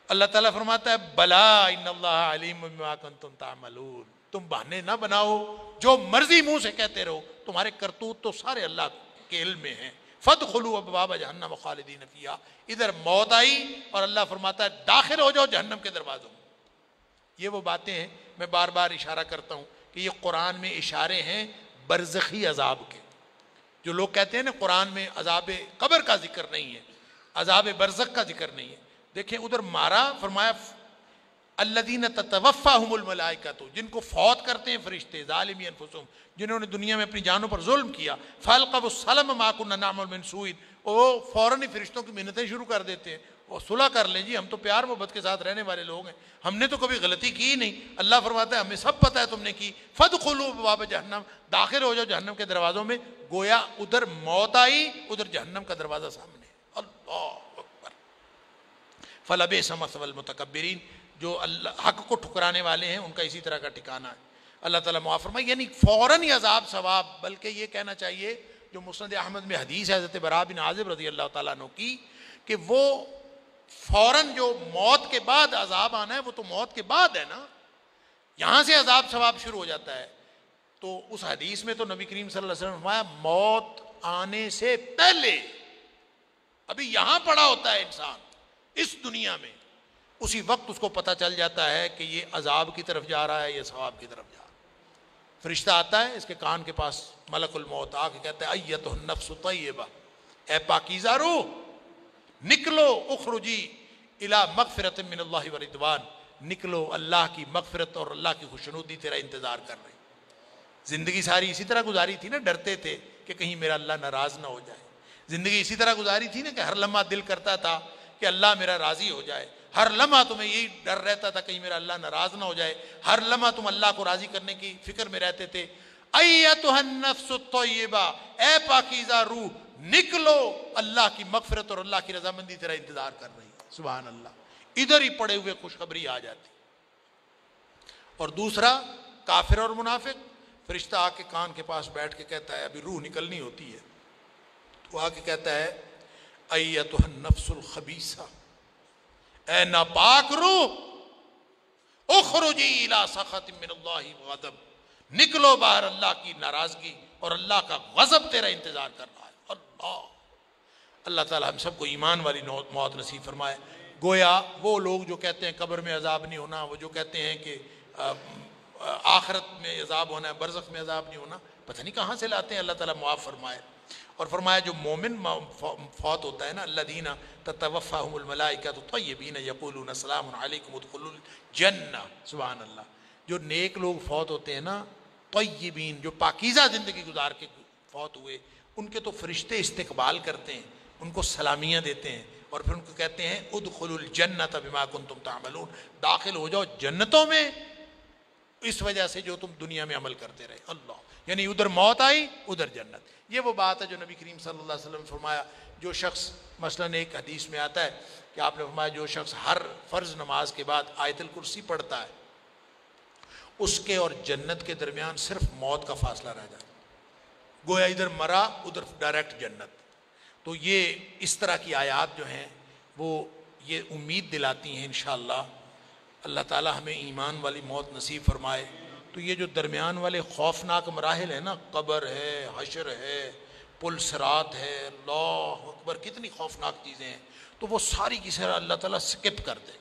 اللہ تعالیٰ فرماتا ہے بلا ان اللہ علیم بما کنتم تعملون. تم بہانے نہ بناؤ، جو مرضی منہ سے کہتے رہو، تمہارے کرتوت تو سارے اللہ کے علم میں ہیں. فادخلوا ابواب جہنم خالدین فیہا. ادھر موت آئی اور اللہ فرماتا ہے داخل ہو جاؤ جہنم کے دروازوں. یہ وہ باتیں ہیں میں بار بار اشارہ کرتا ہوں کہ یہ قرآن میں اشارے ہیں برزخی عذاب کے. جو لوگ کہتے ہیں نا قرآن میں عذاب قبر کا ذکر نہیں ہے، عذاب برزخ کا ذکر نہیں ہے. دیکھیں ادھر مارا، فرمایا الذین تتوفاہم الملائکۃ، جن کو فوت کرتے ہیں فرشتے، ظالمی انفسہم، جنہوں نے دنیا میں اپنی جانوں پر ظلم کیا. فالقوا السلام ما کنا نعمل من سوء، وہ فوراً ہی فرشتوں کی منتیں شروع کر دیتے ہیں. وہ صلح کر لیں جی، ہم تو پیار محبت کے ساتھ رہنے والے لوگ ہیں، ہم نے تو کبھی غلطی کی ہی نہیں. اللہ فرماتا ہے ہمیں سب پتہ ہے تم نے کی. فادخلوا ابواب جہنم، داخل ہو جاؤ جہنم کے دروازوں میں. گویا ادھر موت آئی، ادھر جہنم کا دروازہ سامنے. اللہ اکبر. فلبئس مثوى المتکبرین. جو اللہ حق کو ٹھکرانے والے ہیں ان کا اسی طرح کا ٹھکانہ ہے. اللہ تعالیٰ معاف فرمائے. یعنی فوراً ہی عذاب ثواب، بلکہ یہ کہنا چاہیے جو مسند احمد میں حدیث ہے حضرت براء بن عازب رضی اللہ تعالیٰ عنہ کی، کہ وہ فوراً جو موت کے بعد عذاب آنا ہے وہ تو موت کے بعد ہے نا، یہاں سے عذاب ثواب شروع ہو جاتا ہے. تو اس حدیث میں تو نبی کریم صلی اللہ علیہ وسلم نے فرمایا موت آنے سے پہلے ابھی یہاں پڑا ہوتا ہے انسان اس دنیا میں، اسی وقت اس کو پتہ چل جاتا ہے کہ یہ عذاب کی طرف جا رہا ہے، یہ ثواب کی طرف جا رہا ہے. فرشتہ آتا ہے، اس کے کان کے پاس ملک الموت آ کے کہتا ہے ایتہ النفس طیبہ، اے پاکیزہ روح نکلو، اخرجی الی مغفرۃ من اللہ ورضوان، نکلو، اللہ کی مغفرت اور اللہ کی خوشنودی تیرا انتظار کر رہی. زندگی ساری اسی طرح گزاری تھی نا، ڈرتے تھے کہ کہیں میرا اللہ ناراض نہ ہو جائے. زندگی اسی طرح گزاری تھی نا کہ ہر لمحہ دل کرتا تھا کہ اللہ میرا راضی ہو جائے. ہر لمحہ تمہیں یہی ڈر رہتا تھا کہیں میرا اللہ ناراض نہ ہو جائے، ہر لمحہ تم اللہ کو راضی کرنے کی فکر میں رہتے تھے۔ ایتھا النفس الطیبہ، اے پاکیزہ روح، نکلو، اللہ کی مغفرت اور اللہ کی رضامندی تیرا انتظار کر رہی ہے۔ سبحان اللہ، ادھر ہی پڑے ہوئے خوشخبری آ جاتی۔ اور دوسرا کافر اور منافق، فرشتہ آ کے کان کے پاس بیٹھ کے کہتا ہے، ابھی روح نکلنی ہوتی ہے، تو آ کے کہتا ہے ایتھا النفس الخبیثہ، اے ناپاک روح، اخرجی الی سخط من اللہ وغضب، نکلو باہر، اللہ کی ناراضگی اور اللہ کا غضب تیرا انتظار کر رہا ہے۔ اللہ تعالیٰ ہم سب کو ایمان والی موت نصیب فرمائے۔ گویا وہ لوگ جو کہتے ہیں قبر میں عذاب نہیں ہونا، وہ جو کہتے ہیں کہ آخرت میں عذاب ہونا ہے، برزخ میں عذاب نہیں ہونا، پتہ نہیں کہاں سے لاتے ہیں، اللہ تعالیٰ معاف فرمائے۔ اور فرمایا جو مومن فوت ہوتا ہے نا، الذین تتوفاہم الملائکۃ طیبین یقولون سلام علیکم ادخلوا الجنہ، سبحان اللہ، جو نیک لوگ فوت ہوتے ہیں نا، طیبین، جو پاکیزہ زندگی گزار کے فوت ہوئے، ان کے تو فرشتے استقبال کرتے ہیں، ان کو سلامیاں دیتے ہیں، اور پھر ان کو کہتے ہیں ادخلوا الجنۃ بما کنتم تعملون، داخل ہو جاؤ جنتوں میں اس وجہ سے جو تم دنیا میں عمل کرتے رہے۔ اللہ، یعنی ادھر موت آئی ادھر جنت۔ یہ وہ بات ہے جو نبی کریم صلی اللہ علیہ وسلم نے فرمایا، جو شخص مثلاً ایک حدیث میں آتا ہے کہ آپ نے فرمایا جو شخص ہر فرض نماز کے بعد آیت الکرسی پڑھتا ہے، اس کے اور جنت کے درمیان صرف موت کا فاصلہ رہ جاتا ہے، گویا ادھر مرا ادھر ڈائریکٹ جنت۔ تو یہ اس طرح کی آیات جو ہیں وہ یہ امید دلاتی ہیں انشاءاللہ۔ اللہ تعالی ہمیں ایمان والی موت نصیب فرمائے۔ تو یہ جو درمیان والے خوفناک مراحل ہیں نا، قبر ہے، حشر ہے، پل صراط ہے، اللہ اکبر، کتنی خوفناک چیزیں ہیں، تو وہ ساری کی ساری اللہ تعالیٰ سکپ کر دے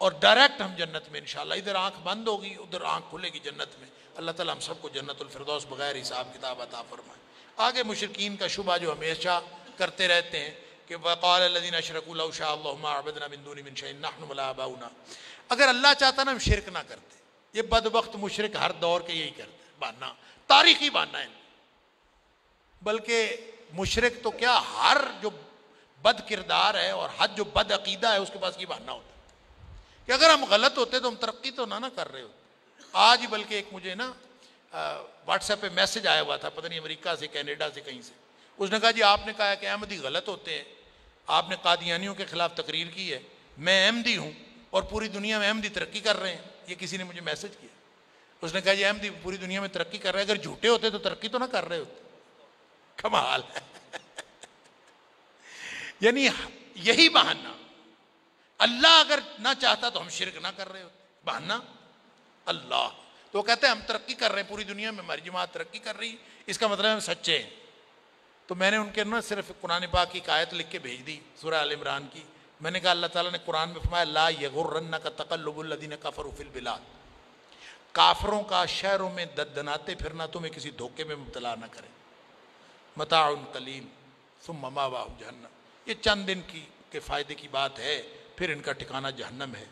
اور ڈائریکٹ ہم جنت میں انشاءاللہ، ادھر آنکھ بند ہوگی ادھر آنکھ کھلے گی جنت میں۔ اللہ تعالیٰ ہم سب کو جنت الفردوس بغیر حساب کتاب عطا فرمائے۔ آگے مشرکین کا شبہ جو ہمیشہ کرتے رہتے ہیں کہ وقال الذین اشرکوا لو شاء اللہ ما عبدنا من دون من شیء نحن ولا آباؤنا، اگر اللہ چاہتا نا ہم شرک نہ کرتے۔ یہ بدبخت مشرک ہر دور کے یہی کرتے ہیں، بہانہ، تاریخی بہانہ ہے۔ بلکہ مشرک تو کیا، ہر جو بد کردار ہے اور حد جو بد عقیدہ ہے اس کے پاس یہ بہانہ ہوتا ہے کہ اگر ہم غلط ہوتے تو ہم ترقی تو نہ کر رہے ہوتے۔ آج ہی بلکہ ایک مجھے نا واٹس ایپ پہ میسج آیا ہوا تھا، پتہ نہیں امریکہ سے کینیڈا سے کہیں سے، اس نے کہا جی آپ نے کہا کہ احمدی غلط ہوتے ہیں، آپ نے قادیانیوں کے خلاف تقریر کی ہے، میں احمدی ہوں اور پوری دنیا میں احمدی ترقی کر رہے ہیں۔ یہ کسی نے مجھے میسج کیا، اس نے کہا جی احمدی پوری دنیا میں ترقی کر رہے ہیں، اگر جھوٹے ہوتے تو ترقی تو نہ کر رہے ہوتے۔ کمال ہے یعنی یہی بہانہ، اللہ اگر نہ چاہتا تو ہم شرک نہ کر رہے ہوتے، بہانہ اللہ۔ تو وہ کہتے ہیں ہم ترقی کر رہے ہیں، پوری دنیا میں ہماری جماعت ترقی کر رہی، اس کا مطلب ہم سچے ہیں۔ تو میں نے ان کے نا صرف قرآن پاک کی ایک آیت لکھ کے بھیج دی، سورہ آل عمران کی۔ میں نے کہا اللہ تعالیٰ نے قرآن میں فرمایا لا یغرنک تقلب الذین کفروا فی البلاد، کافروں کا شہروں میں ددناتے پھرنا تمہیں کسی دھوکے میں مبتلا نہ کرے، متاع قلیل ثم مأواہم جہنم، یہ چند دن کی کے فائدے کی بات ہے، پھر ان کا ٹھکانہ جہنم ہے،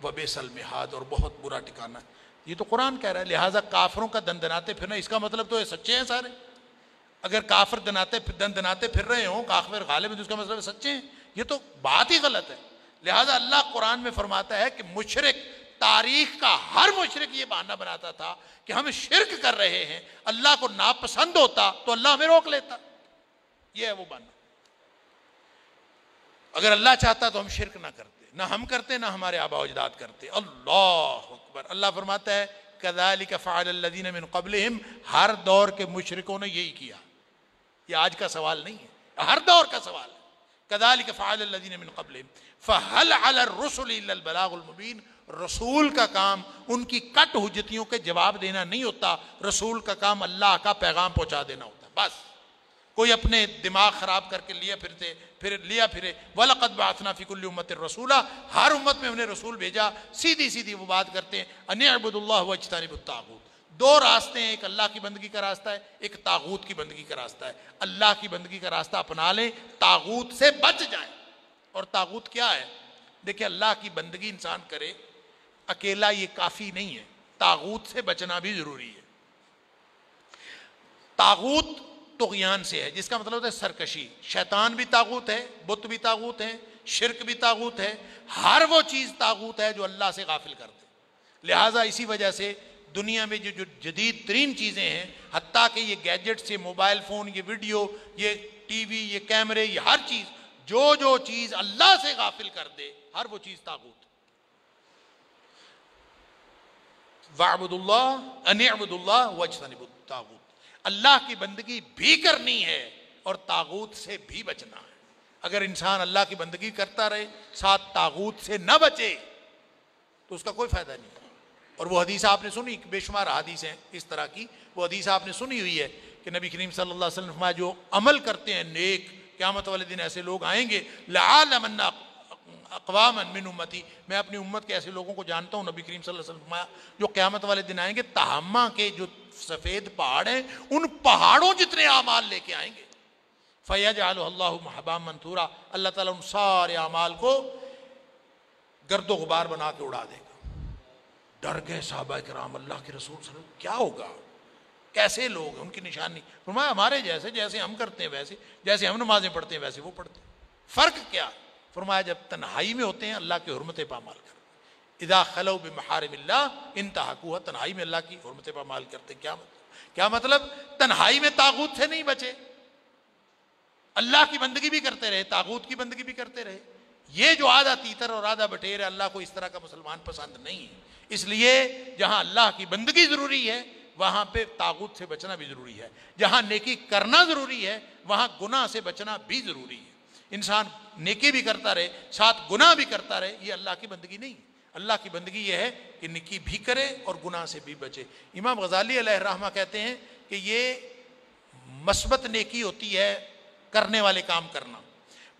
وبئس المہاد، اور بہت برا ٹھکانہ ہے۔ یہ تو قرآن کہہ رہا ہے، لہٰذا کافروں کا دندناتے پھرنا، اس کا مطلب تو یہ سچے ہیں سارے۔ اگر کافر دندناتے پھر رہے ہوں، کافر غالب ہے، تو اس کا مطلب ہے سچے ہیں، یہ تو بات ہی غلط ہے۔ لہٰذا اللہ قرآن میں فرماتا ہے کہ مشرک، تاریخ کا ہر مشرک یہ بہانہ بناتا تھا کہ ہم شرک کر رہے ہیں، اللہ کو ناپسند ہوتا تو اللہ ہمیں روک لیتا۔ یہ ہے وہ بہانہ۔ اگر اللہ چاہتا تو ہم شرک نہ کرتے، نہ ہم کرتے نہ ہمارے آباء و اجداد کرتے۔ اللہ اکبر۔ اللہ فرماتا ہے کذالک فعل الذین من قبلہم، ہر دور کے مشرکوں نے یہی کیا۔ یہ آج کا سوال نہیں ہے، ہر دور کا سوال ہے۔ کذالک فعل الذین من قبلہم فہل علی الرسل الا البلاغ المبین، رسول کا کام ان کی کٹ حجتیوں کے جواب دینا نہیں ہوتا، رسول کا کام اللہ کا پیغام پہنچا دینا ہوتا ہے بس۔ کوئی اپنے دماغ خراب کر کے لیا پھرے وَلَقَدْ بَعَثْنَا فِي كُلِّ أُمَّةٍ رَسُولًا، ہر امت میں ہم نے رسول بھیجا، سیدھی وہ بات کرتے ہیں أَنِ اعْبُدُوا اللَّهَ وَاجْتَنِبُوا الطَّاغُوتَ۔ دو راستے ہیں، ایک اللہ کی بندگی کا راستہ ہے، ایک طاغوت کی بندگی کا راستہ ہے۔ اللہ کی بندگی کا راستہ اپنا لیں، طاغوت سے بچ جائیں۔ اور طاغوت کیا ہے؟ دیکھیں، اللہ کی بندگی انسان کرے اکیلا یہ کافی نہیں ہے، طاغوت سے بچنا بھی ضروری ہے۔ طاغوت طغیان سے ہے، جس کا مطلب ہوتا ہے سرکشی۔ شیطان بھی طاغوت ہے، بت بھی طاغوت ہیں، شرک بھی طاغوت ہے، ہر وہ چیز طاغوت ہے جو اللہ سے غافل کر دے۔ لہٰذا اسی وجہ سے دنیا میں جو جدید ترین چیزیں ہیں، حتیٰ کہ یہ گیجٹس، یہ موبائل فون، یہ ویڈیو، یہ ٹی وی، یہ کیمرے، یہ ہر چیز، جو چیز اللہ سے غافل کر دے، ہر وہ چیز طاغوت۔ وَاعْبُدُوا اللَّهَ أَنِ اعْبُدُوا اللَّهَ وَاجْتَنِبُوا الطَّاغُوتَ، اللہ کی بندگی بھی کرنی ہے اور طاغوت سے بھی بچنا ہے۔ اگر انسان اللہ کی بندگی کرتا رہے ساتھ طاغوت سے نہ بچے تو اس کا کوئی فائدہ نہیں۔ اور وہ حدیث آپ نے سنی، بے شمار حدیث ہیں اس طرح کی، وہ حدیث آپ نے سنی ہوئی ہے کہ نبی کریم صلی اللہ علیہ وسلم فرمایا جو عمل کرتے ہیں نیک، قیامت والے دن ایسے لوگ آئیں گے، لَعَالَمَنَّ اقواما من امتی، میں اپنی امت کے ایسے لوگوں کو جانتا ہوں، نبی کریم صلی اللہ علیہ وسلم فرمایا جو قیامت والے دن آئیں گے، تہامہ کے جو سفید پہاڑ ہیں ان پہاڑوں جتنے اعمال لے کے آئیں گے، فَيَجْعَلُهُ اللَّهُ مَحْبًا مَنْثُورًا، اللہ تعالیٰ ان سارے اعمال کو گرد و غبار بنا کے اڑا دے گا۔ ڈر گئے صحابہ کرام، اللہ کے رسول صلی اللہ علیہ وسلم کیا ہوگا، کیسے لوگ ہیں، ان کی نشانی؟ فرمایا ہمارے جیسے، جیسے ہم کرتے ہیں ویسے، جیسے ہم نمازیں پڑھتے ہیں ویسے وہ پڑھتے ہیں۔ فرق کیا؟ فرمایا جب تنہائی میں ہوتے ہیں اللہ کی حرمتیں پامال کرتے ہیں، اذا خلو بمحارم اللہ انتہکوہا، تنہائی میں اللہ کی حرمتیں پامال کرتے ہیں۔ کیا مطلب؟ تنہائی میں طاغوت سے نہیں بچے، اللہ کی بندگی بھی کرتے رہے، طاغوت کی بندگی بھی کرتے رہے۔ یہ جو آدھا تیتر اور آدھا بٹیر ہے، اللہ کو اس طرح کا مسلمان پسند نہیں ہے۔ اس لیے جہاں اللہ کی بندگی ضروری ہے وہاں پہ طاغوت سے بچنا بھی ضروری ہے، جہاں نیکی کرنا ضروری ہے وہاں گناہ سے بچنا بھی ضروری ہے۔ انسان نیکی بھی کرتا رہے ساتھ گناہ بھی کرتا رہے، یہ اللہ کی بندگی نہیں۔ اللہ کی بندگی یہ ہے کہ نیکی بھی کرے اور گناہ سے بھی بچے۔ امام غزالی علیہ الرحمہ کہتے ہیں کہ یہ مثبت نیکی ہوتی ہے کرنے والے کام کرنا،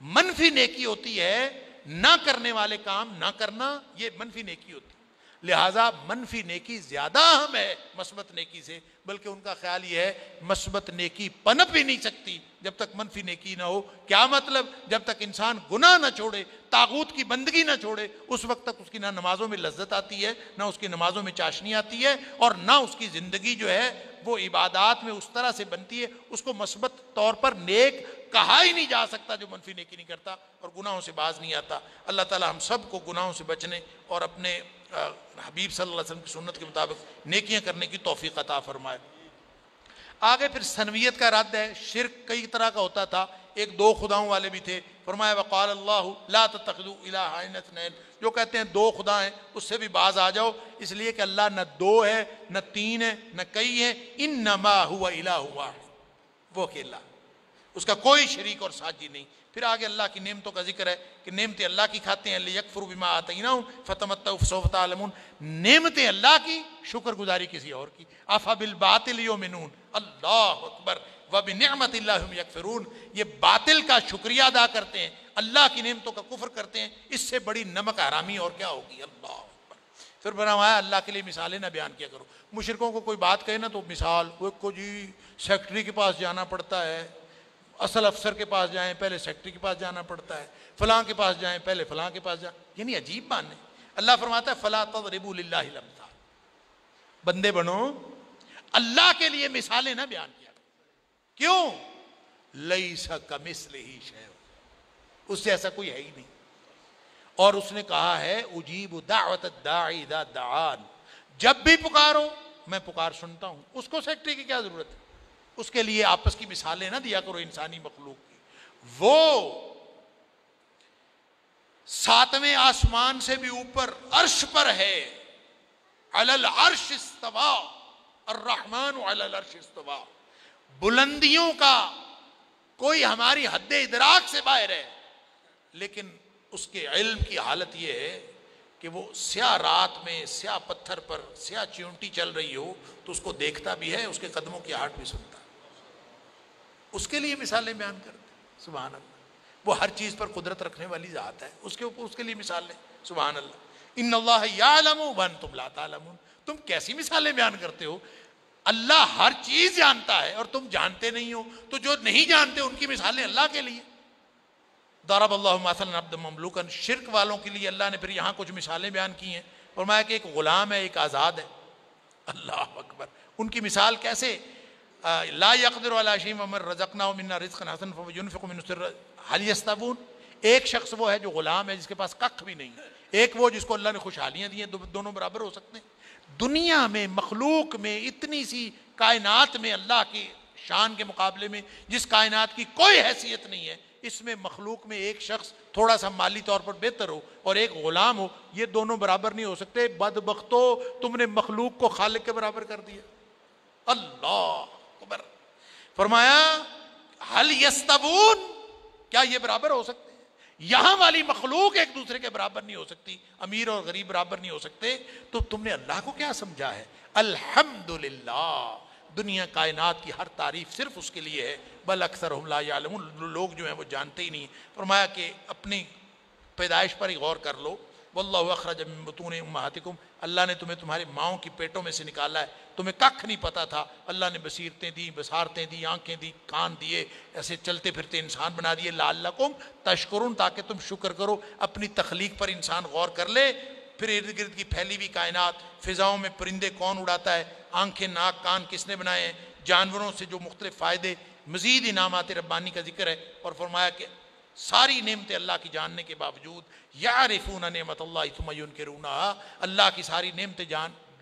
منفی نیکی ہوتی ہے نہ کرنے والے کام نہ کرنا، یہ منفی نیکی ہوتی ہے۔ لہٰذا منفی نیکی زیادہ اہم ہے مثبت نیکی سے، بلکہ ان کا خیال یہ ہے مثبت نیکی پنپ بھی نہیں سکتی جب تک منفی نیکی نہ ہو۔ کیا مطلب؟ جب تک انسان گناہ نہ چھوڑے، طاغوت کی بندگی نہ چھوڑے، اس وقت تک اس کی نہ نمازوں میں لذت آتی ہے، نہ اس کی نمازوں میں چاشنی آتی ہے، اور نہ اس کی زندگی جو ہے وہ عبادات میں اس طرح سے بنتی ہے، اس کو مثبت طور پر نیک کہا ہی نہیں جا سکتا جو منفی نیکی نہیں کرتا اور گناہوں سے باز نہیں آتا۔ اللہ تعالی ہم سب کو گناہوں سے بچنے اور اپنے حبیب صلی اللہ علیہ وسلم کی سنت کے مطابق نیکیاں کرنے کی توفیق عطا فرمائے۔ آگے پھر ثنویت کا رد ہے۔ شرک کئی طرح کا ہوتا تھا، ایک دو خداؤں والے بھی تھے۔ فرمایا وقال اللہ لا تتخذوا الہین اثنین، جو کہتے ہیں دو خدا ہیں اس سے بھی باز آ جاؤ، اس لیے کہ اللہ نہ دو ہے نہ تین ہے نہ کئی ہے، انما ہوا الہ واحد، وہ اکیلا، اس کا کوئی شریک اور ساتھی نہیں۔ پھر آگے اللہ کی نعمتوں کا ذکر ہے کہ نعمتیں اللہ کی کھاتے ہیں، لیکفروا بما آتیناہم فتمتعوا فسوف تعلمون، نعمتیں اللہ کی، شکر گزاری کسی اور کی۔ افبالباطل یؤمنون، اللہ اکبر، وبنعمت اللہ ہم یکفرون، یہ باطل کا شکریہ ادا کرتے ہیں، اللہ کی نعمتوں کا کفر کرتے ہیں، اس سے بڑی نمک حرامی اور کیا ہوگی۔ اللہ اکبر۔ پھر فرمایا اللہ کے لیے مثالیں نہ بیان کیا کرو۔ مشرکوں کو کوئی بات کہے نا تو مثال، وہ کو جی سیکٹری کے پاس جانا پڑتا ہے، اصل افسر کے پاس جائیں پہلے سیکٹری کے پاس جانا پڑتا ہے، فلاں کے پاس جائیں پہلے فلاں کے پاس جائیں، یعنی عجیب بات ہے۔ اللہ فرماتا ہے فلا تضربوا للہ الامثال، بندے بنو اللہ کے لیے مثالیں نہ بیان کیا کرو۔ کیوں؟ لیس کمثلہ شیء، اس سے ایسا کوئی ہے ہی نہیں۔ اور اس نے کہا ہے اجیب دعوت الداعی اذا دعان، جب بھی پکارو میں پکار سنتا ہوں۔ اس کو سیکٹری کی کیا ضرورت ہے؟ اس کے لیے آپس کی مثالیں نہ دیا کرو انسانی مخلوق کی۔ وہ ساتویں آسمان سے بھی اوپر عرش پر ہے، علی العرش استوى، الرحمن علی العرش استوى، بلندیوں کا کوئی ہماری حد ادراک سے باہر ہے، لیکن اس کے علم کی حالت یہ ہے کہ وہ سیاہ رات میں سیاہ پتھر پر سیاہ چیونٹی چل رہی ہو تو اس کو دیکھتا بھی ہے، اس کے قدموں کی آہٹ بھی سنتا ہے۔ اس کے لیے مثالیں بیان کرتے، سبحان اللہ، وہ ہر چیز پر قدرت رکھنے والی ذات ہے، اس کے اوپر اس کے لیے مثالیں، سبحان اللہ۔ ان اللہ یعلم وانتم لا تعلمون، تم کیسی مثالیں بیان کرتے ہو؟ اللہ ہر چیز جانتا ہے اور تم جانتے نہیں ہو، تو جو نہیں جانتے ان کی مثالیں اللہ کے لیے۔ ضرب اللہ مثلا عبدا مملوکا، شرک والوں کے لیے اللہ نے پھر یہاں کچھ مثالیں بیان کی ہیں، فرمایا کہ ایک غلام ہے ایک آزاد ہے۔ اللہ اکبر، ان کی مثال کیسے؟ لا يقدر على شيء ومن رزقناه منا رزقا حسنا فينفق منه سرا هل يستوون، ایک شخص وہ ہے جو غلام ہے جس کے پاس کخ بھی نہیں، ایک وہ جس کو اللہ نے خوشحالیاں دی ہیں، دونوں برابر ہو سکتے ہیں؟ دنیا میں، مخلوق میں، اتنی سی کائنات میں اللہ کی شان کے مقابلے میں جس کائنات کی کوئی حیثیت نہیں ہے، اس میں مخلوق میں ایک شخص تھوڑا سا مالی طور پر بہتر ہو اور ایک غلام ہو، یہ دونوں برابر نہیں ہو سکتے۔ بدبختو، تم نے مخلوق کو خالق کے برابر کر دیا۔ اللہ اکبر۔ فرمایا حل یستوون، کیا یہ برابر ہو سکتے ہیں؟ یہاں والی مخلوق ایک دوسرے کے برابر نہیں ہو سکتی، امیر اور غریب برابر نہیں ہو سکتے، تو تم نے اللہ کو کیا سمجھا ہے؟ الحمدللہ، دنیا کائنات کی ہر تعریف صرف اس کے لیے ہے، بل اکثرہم لا یعلمون، لوگ جو ہیں وہ جانتے ہی نہیں۔ فرمایا کہ اپنی پیدائش پر ہی غور کر لو، واللہ اخرج من بطون امہاتکم، اللہ نے تمہیں تمہارے ماؤں کی پیٹوں میں سے نکالا ہے، تمہیں ککھ نہیں پتا تھا، اللہ نے بصیرتیں دی، بصارتیں دی، آنکھیں دی، کان دیے، ایسے چلتے پھرتے انسان بنا دیے، لعلکم تشکرون، تاکہ تم شکر کرو۔ اپنی تخلیق پر انسان غور کر لے، پھر ارد گرد کی پھیلی ہوئی کائنات، فضاؤں میں پرندے کون اڑاتا ہے، آنکھیں، ناک، کان کس نے بنائے ہیں، جانوروں سے جو مختلف فائدے، مزید انعامات ربانی کا ذکر ہے، اور فرمایا کہ ساری نعمتیں اللہ کی جاننے کے باوجود یعرفون نعمت اللہ ثم ینکرونہا، اللہ کی ساری نعمتیں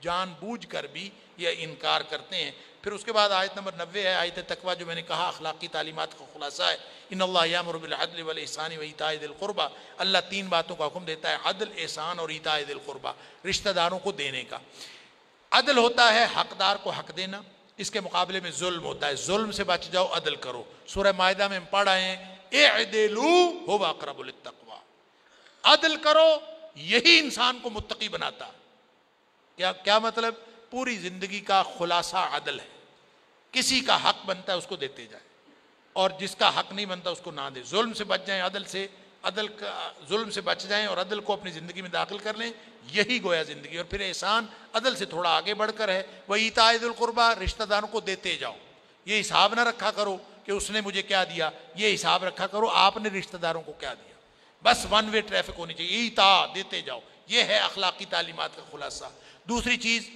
جان بوجھ کر بھی یہ انکار کرتے ہیں۔ پھر اس کے بعد آیت نمبر 90 ہے، آیت تقویٰ، جو میں نے کہا اخلاقی تعلیمات کا خلاصہ ہے۔ ان اللہ یامر بالعدل والاحسان وایتاء ذی القربی، اللہ تین باتوں کا حکم دیتا ہے، عدل، احسان اور ایتاء ذی القربی، رشتہ داروں کو دینے کا۔ عدل ہوتا ہے حقدار کو حق دینا، اس کے مقابلے میں ظلم ہوتا ہے، ظلم سے بچ جاؤ، عدل کرو۔ سورہ مائدہ میں ہم پڑھ آئے ہیں اعدلوا هو اقرب للتقوی، عدل کرو، یہی انسان کو متقی بناتا۔ کیا مطلب؟ پوری زندگی کا خلاصہ عدل ہے، کسی کا حق بنتا ہے اس کو دیتے جائے، اور جس کا حق نہیں بنتا اس کو نہ دے، ظلم سے بچ جائیں، ظلم سے بچ جائیں اور عدل کو اپنی زندگی میں داخل کر لیں، یہی گویا زندگی۔ اور پھر احسان عدل سے تھوڑا آگے بڑھ کر ہے، وایتاء ذی القربی، رشتہ داروں کو دیتے جاؤ۔ یہ حساب نہ رکھا کرو کہ اس نے مجھے کیا دیا، یہ حساب رکھا کرو آپ نے رشتہ داروں کو کیا دیا، بس ون وے ٹریفک ہونی چاہیے، ایتاء، دیتے جاؤ، یہ ہے اخلاقی تعلیمات کا خلاصہ۔ دوسری چیز،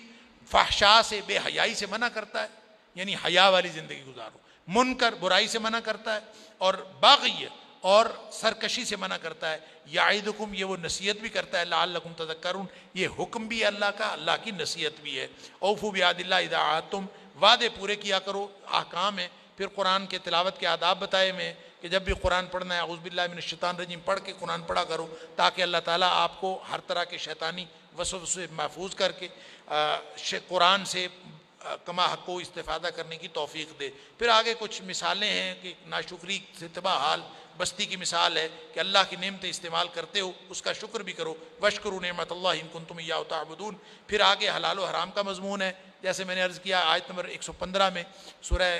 فحشاء سے، بے حیائی سے منع کرتا ہے، یعنی حیا والی زندگی گزارو۔ منکر، برائی سے منع کرتا ہے، اور بغی اور سرکشی سے منع کرتا ہے۔ یعظکم، یہ وہ نصیحت بھی کرتا ہے، لعلکم تذکرون، یہ حکم بھی ہے اللہ کا، اللہ کی نصیحت بھی ہے۔ اوفوا بعہد اللہ اذا عاہدتم، وعدے پورے کیا کرو، احکام ہے۔ پھر قرآن کے تلاوت کے آداب بتائے میں کہ جب بھی قرآن پڑھنا ہے اعوذ باللہ من الشیطان الرجیم پڑھ کے قرآن پڑھا کرو، تاکہ اللہ تعالیٰ آپ کو ہر طرح کے شیطانی وسوسے سے محفوظ کر کے قرآن سے کما حق کو استفادہ کرنے کی توفیق دے۔ پھر آگے کچھ مثالیں ہیں کہ ناشکری سے تباہ حال بستی کی مثال ہے کہ اللہ کی نعمتیں استعمال کرتے ہو، اس کا شکر بھی کرو، واشکروا نعمت اللہ ان کنتم ایاہ تعبدون۔ پھر آگے حلال و حرام کا مضمون ہے، جیسے میں نے عرض کیا آیت نمبر 115 میں سورہ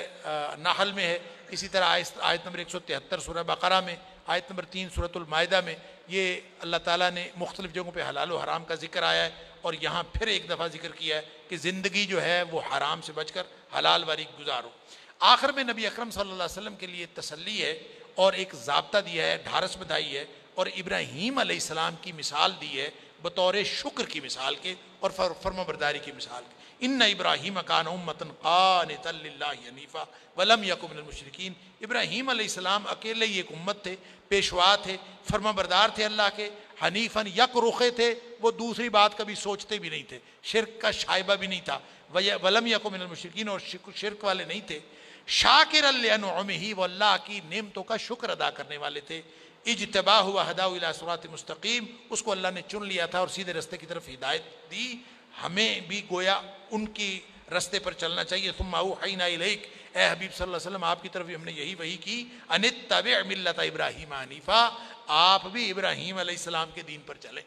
نحل میں ہے، اسی طرح آیت نمبر 173 سورہ بقرہ میں، آیت نمبر 3 سورۃ المائدہ میں، یہ اللہ تعالیٰ نے مختلف جگہوں پہ حلال و حرام کا ذکر آیا ہے، اور یہاں پھر ایک دفعہ ذکر کیا ہے کہ زندگی جو ہے وہ حرام سے بچ کر حلال والی گزارو۔ آخر میں نبی اکرم صلی اللہ علیہ وسلم کے لیے تسلی ہے اور ایک ضابطہ دیا ہے، ڈھارس بدائی ہے، اور ابراہیم علیہ السلام کی مثال دی ہے بطور شکر کی مثال کے اور فرما برداری کی مثال کے۔ ان ابراہیم کان امۃ قانتا للہ حنیفا ولم یک من المشرکین، ابراہیم علیہ السلام اکیلے ہی ایک امت تھے، پیشوا تھے، فرما بردار تھے اللہ کے، حنیفاً یک رخے تھے، وہ دوسری بات کبھی سوچتے بھی نہیں تھے، شرک کا شائبہ بھی نہیں تھا، ولم یک من المشرکین، اور شرک والے نہیں تھے، شاکرا لانعمہ، وہ اللہ کی نعمتوں کا شکر ادا کرنے والے تھے، اجتباہ وہداہ الی صراط مستقیم، اس کو اللہ نے چن لیا تھا اور سیدھے رستے کی طرف ہدایت دی۔ ہمیں بھی گویا ان کی رستے پر چلنا چاہیے۔ ثم اوحینا الیک، اے حبیب صلی اللہ علیہ وسلم آپ کی طرف ہم نے یہی وحی کی، ان اتبع ملت ابراہیم حنیفا، آپ بھی ابراہیم علیہ السلام کے دین پر چلیں۔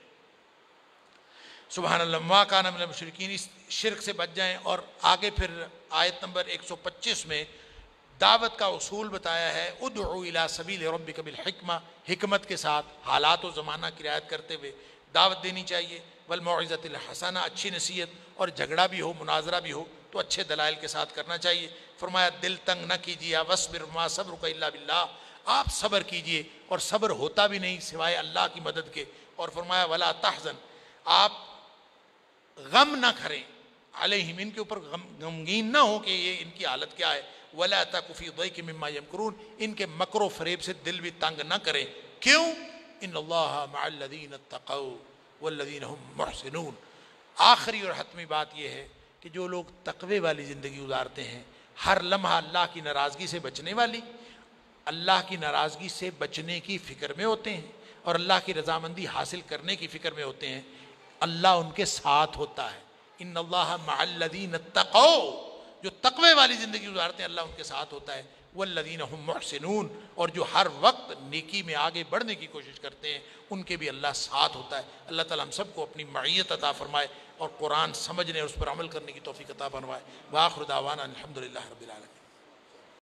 سبحان اللہ، ما کان من المشرکین، اس شرک سے بچ جائیں۔ اور آگے پھر آیت نمبر 125 میں دعوت کا اصول بتایا ہے، ادعو الی سبیل ربک بالحکمہ، حکمت کے ساتھ حالات و زمانہ کی رعایت کرتے ہوئے دعوت دینی چاہیے، والموعظۃ الحسنہ، اچھی نصیحت، اور جھگڑا بھی ہو، مناظرہ بھی ہو تو اچھے دلائل کے ساتھ کرنا چاہیے۔ فرمایا دل تنگ نہ کیجیے، وَاصْبِرْ مَا صَبْرُكَ إِلَّا بِاللَّهِ، آپ صبر کیجئے، اور صبر ہوتا بھی نہیں سوائے اللہ کی مدد کے۔ اور فرمایا وَلَا تَحْزَنْ، آپ غم نہ کریں، علیہم، ان کے اوپر غمگین نہ ہو کہ یہ ان کی حالت کیا ہے، وَلَا تَكُ فِي ضَيْقٍ مِّمَّا يَمْكُرُونَ، ان کے مکر و فریب سے دل بھی تنگ نہ کریں۔ کیوں؟ ان اللہ مع الذین اتقوا والذین هم محسنون۔ آخری اور حتمی بات یہ ہے کہ جو لوگ تقوی والی زندگی گزارتے ہیں، ہر لمحہ اللہ کی ناراضگی سے بچنے والی، اللہ کی ناراضگی سے بچنے کی فکر میں ہوتے ہیں اور اللہ کی رضامندی حاصل کرنے کی فکر میں ہوتے ہیں، اللہ ان کے ساتھ ہوتا ہے۔ ان اللہ مع الذین اتقوا، جو تقوی والی زندگی گزارتے ہیں اللہ ان کے ساتھ ہوتا ہے، والذین هم محسنون، اور جو ہر وقت نیکی میں آگے بڑھنے کی کوشش کرتے ہیں ان کے بھی اللہ ساتھ ہوتا ہے۔ اللہ تعالیٰ ہم سب کو اپنی معیت عطا فرمائے اور قرآن سمجھنے اور اس پر عمل کرنے کی توفیق عطا فرمائے۔ وآخر دعوانا الحمدللہ رب العالمین۔